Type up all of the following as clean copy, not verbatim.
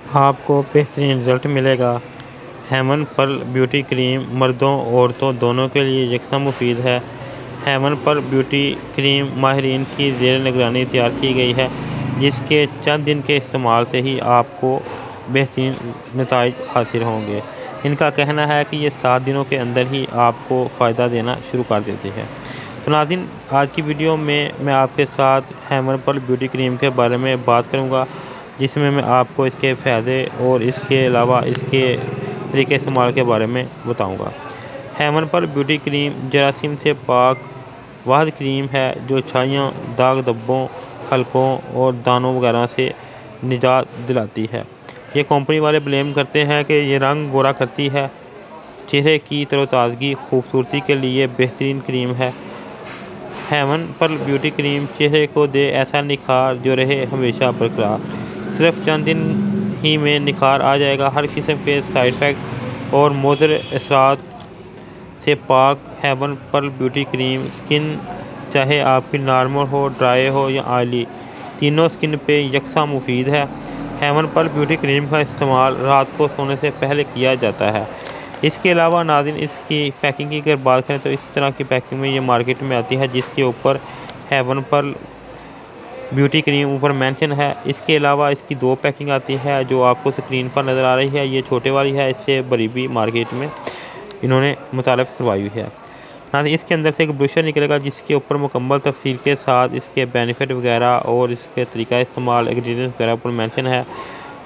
आपको बेहतरीन रिजल्ट मिलेगा। हेवन पर्ल ब्यूटी क्रीम मर्दों औरतों दोनों के लिए यकसा मुफीद है। हेवन पर्ल ब्यूटी क्रीम माहिरीन की ज़ेर निगरानी तैयार की गई है, जिसके चंद दिन के इस्तेमाल से ही आपको बेहतरीन नताइज हासिल होंगे। इनका कहना है कि ये 7 दिनों के अंदर ही आपको फ़ायदा देना शुरू कर देती है। तो नाज़रीन, आज की वीडियो में मैं आपके साथ हेवन पर्ल ब्यूटी क्रीम के बारे में बात करूँगा, जिसमें मैं आपको इसके फ़ायदे और इसके अलावा इसके तरीके इस्तेमाल के बारे में बताऊंगा। हेवन पर्ल ब्यूटी क्रीम जरासीम से पाक वाहद क्रीम है जो छाइयों, दाग धब्बों, हलकों और दानों वगैरह से निजात दिलाती है। ये कंपनी वाले ब्लेम करते हैं कि ये रंग गोरा करती है। चेहरे की तरोताज़गी खूबसूरती के लिए बेहतरीन क्रीम है। हेवन पर्ल ब्यूटी क्रीम चेहरे को दे ऐसा निखार जो रहे हमेशा बरकरार। सिर्फ चंद दिन ही में निखार आ जाएगा। हर किस्म के साइड इफ़ेक्ट और मुज़र असरात से पाक heaven pearl beauty cream skin चाहे आपकी नॉर्मल हो, ड्राई हो या ऑयली, तीनों स्किन पे यकसा मुफीद है। हेवन पर्ल ब्यूटी क्रीम का इस्तेमाल रात को सोने से पहले किया जाता है। इसके अलावा नाज़रीन, इसकी पैकिंग की अगर बात करें तो इस तरह की पैकिंग में ये मार्केट में आती है, जिसके ऊपर हेवन पर्ल ब्यूटी क्रीम ऊपर मेंशन है। इसके अलावा इसकी 2 पैकिंग आती है जो आपको स्क्रीन पर नज़र आ रही है। ये छोटे वाली है, इससे बड़ी भी मार्केट में इन्होंने मुतारिफ करवाई हुई है। नाज़रीन, इसके अंदर से एक ब्रूशर निकलेगा जिसके ऊपर मुकम्मल तफसील के साथ इसके बेनिफिट वगैरह और इसके तरीका इस्तेमाल इंग्रेडिएंट्स वगैरह पर मेंशन है,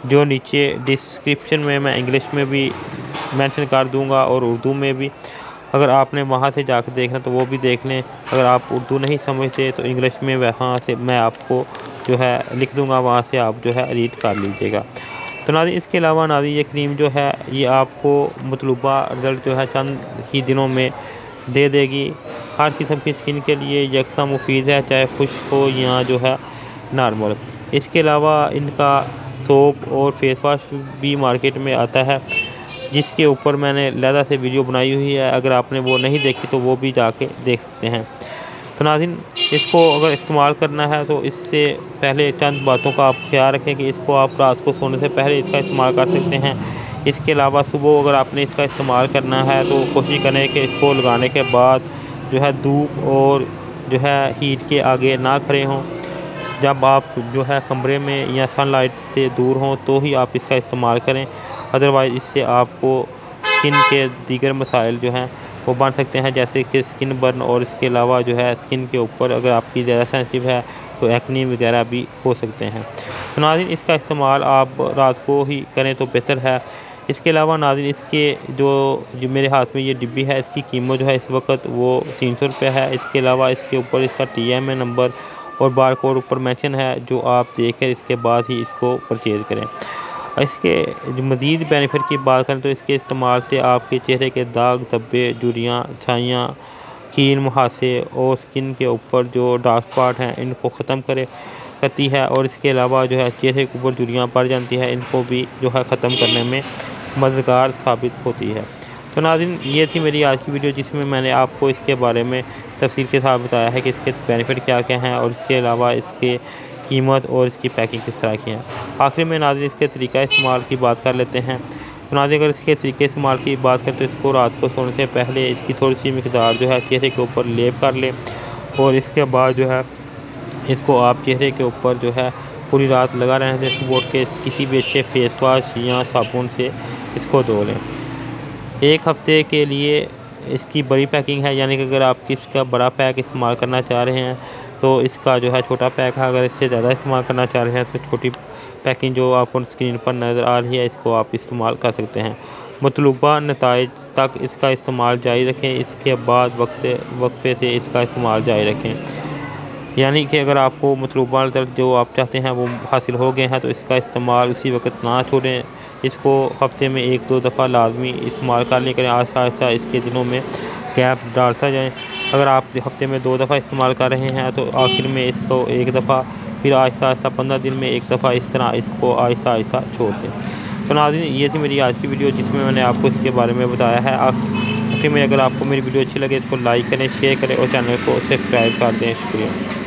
जो नीचे डिस्क्रिप्शन में मैं इंग्लिश में भी मेंशन कर दूंगा और उर्दू में भी। अगर आपने वहां से जाकर देखना तो वो भी देख लें। अगर आप उर्दू नहीं समझते तो इंग्लिश में वहाँ से मैं आपको जो है लिख दूंगा, वहाँ से आप जो है रीड कर लीजिएगा। तो नाज़रीन, इसके अलावा नाज़रीन ये क्रीम जो है ये आपको मतलूबा रिज़ल्ट जो है चंद ही दिनों में दे देगी। हर किस्म की स्किन के लिए यकसा मुफीद है, चाहे खुश्क हो या जो है नॉर्मल। इसके अलावा इनका सोप और फेस वाश भी मार्केट में आता है, जिसके ऊपर मैंने अलहदा से वीडियो बनाई हुई है। अगर आपने वो नहीं देखी तो वो भी जाके देख सकते हैं। तो नाज़रीन, इसको अगर इस्तेमाल करना है तो इससे पहले चंद बातों का आप ख्याल रखें कि इसको आप रात को सोने से पहले इसका इस्तेमाल कर सकते हैं। इसके अलावा सुबह अगर आपने इसका इस्तेमाल करना है तो कोशिश करें कि इसको लगाने के बाद जो है धूप और जो है हीट के आगे ना खड़े हों। जब आप जो है कमरे में या सनलाइट से दूर हों तो ही आप इसका इस्तेमाल करें। अदरवाइज़ इससे आपको स्किन के दीगर मसाइल जो हैं वो बन सकते हैं, जैसे कि स्किन बर्न, और इसके अलावा जो है स्किन के ऊपर अगर आपकी ज़्यादा सेंसिटिव है तो एक्ने वगैरह भी हो सकते हैं। तो नाज़रीन, इसका इस्तेमाल आप रात को ही करें तो बेहतर है। इसके अलावा नाज़रीन, इसके जो मेरे हाथ में ये डिब्बी है, इसकी कीमत जो है इस वक्त वो 300 रुपये है। इसके अलावा इसके ऊपर इसका TMA नंबर और बार कोड ऊपर मेंशन है, जो आप देखकर इसके बाद ही इसको परचेज़ करें। इसके जो मज़ीद बेनिफिट की बात करें तो इसके इस्तेमाल से आपके चेहरे के दाग धब्बे, झुर्रियाँ, छाइयाँ, कील मुहासे और स्किन के ऊपर जो डार्क स्पॉट हैं इनको ख़त्म करती है। और इसके अलावा जो है चेहरे के ऊपर झुर्रियाँ पड़ जाती हैं, इनको भी जो है ख़त्म करने में मददगार साबित होती है। तो नाज़रीन, ये थी मेरी आज की वीडियो, जिसमें मैंने आपको इसके बारे में तफसील के साथ बताया है कि इसके बेनिफिट क्या क्या हैं और इसके अलावा इसके कीमत और इसकी पैकिंग किस तरह की है। आखिर में नाज़रीन, इसके तरीका इस्तेमाल की बात कर लेते हैं। तो नाज़रीन, अगर इसके तरीके इस्तेमाल की बात करें तो इसको रात को सोने से पहले इसकी थोड़ी सी मिकदार जो है चेहरे के ऊपर लेप कर लें, और इसके बाद जो है इसको आप चेहरे के ऊपर जो है पूरी रात लगा रहने दें। सुबह उठ के किसी भी अच्छे फेस वाश या साबुन से इसको धो लें। 1 हफ़्ते के लिए इसकी बड़ी पैकिंग है, यानी कि अगर आप इसका बड़ा पैक इस्तेमाल करना चाह रहे हैं तो इसका जो है छोटा पैक है। अगर इससे ज़्यादा इस्तेमाल करना चाह रहे हैं तो छोटी पैकिंग जो आपको स्क्रीन पर नज़र आ रही है इसको आप इस्तेमाल कर सकते हैं। मतलूबा नताइज तक इसका इस्तेमाल जारी रखें, इसके बाद वक्फे से इसका इस्तेमाल जारी रखें। यानी कि अगर आपको मतलूबा रिज़ल्ट जो आप चाहते हैं वो हासिल हो गए हैं तो इसका इस्तेमाल उसी वक्त ना छोड़ें। इसको हफ्ते में 1-2 दफ़ा लाजमी इस्तेमाल कर लें करें। आहिस्ता आहिस्ता इसके दिनों में गैप डालता जाएं। अगर आप हफ्ते में 2 दफ़ा इस्तेमाल कर रहे हैं तो आखिर में इसको 1 दफ़ा, फिर आहिस्ता आहिस्ता 15 दिन में 1 दफ़ा, इस तरह इसको आहिस्ता आहिस्ता छोड़ दें। तो नाज़रीन, ये थी मेरी आज की वीडियो, जिसमें मैंने आपको इसके बारे में बताया है। आखिर में अगर आपको मेरी वीडियो अच्छी लगे इसको लाइक करें, शेयर करें और चैनल को सब्सक्राइब कर दें। शुक्रिया।